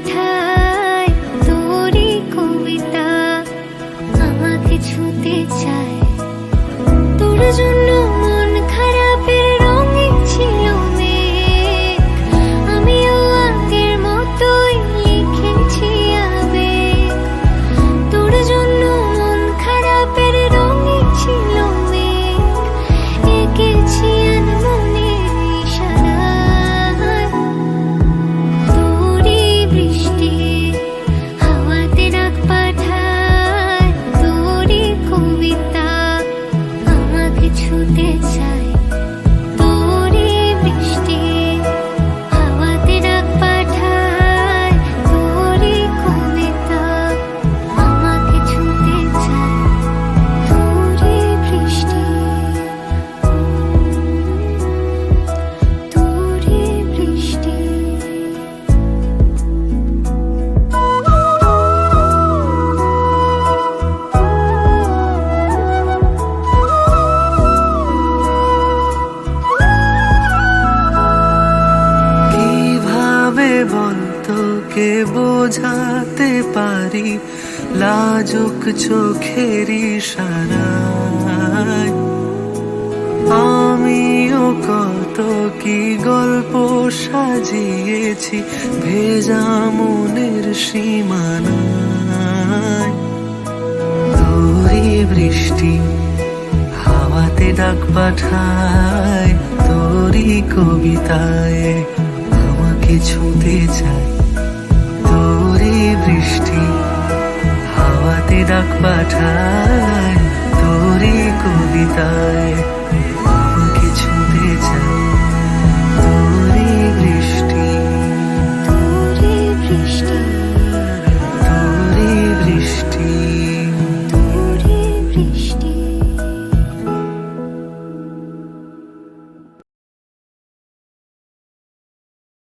পাঠায় তোরই কবিতা, আমাকে ছুতে চায়। তোর জন্য মন খারাপের রঙিন ছিল মেঘ, আমিও আগের মতোই লিখেছি আবেগ। তোর জন্য মন খারাপের রঙিন ছিল মেঘ, এঁকেছি আনমনের ইশারায়। তোরই বৃষ্টি হাওয়াতে ডাক পাঠায়, তোরই কবিতা আমাকে ছুতে চায়। তোরই বৃষ্টি হাওয়াতে ডাক পাঠায়, তোরই কবিতা আমাকে ছুতে চায়। তোরই বৃষ্টি, তোরই বৃষ্টি। কিভাবে বলতো কে বোঝাতে পারি লাজুক চোখের ইশারায়। আমিও কত কি গল্প সাজিয়েছি ভেজা মনের সীমানায়। তোরই বৃষ্টি হাওয়াতে ডাক পাঠায়, তোরই কবিতায় আমাকে ছুঁতে চায়। তোরই বৃষ্টি হাওয়াতে ডাক পাঠায়, তোরই কবিতায়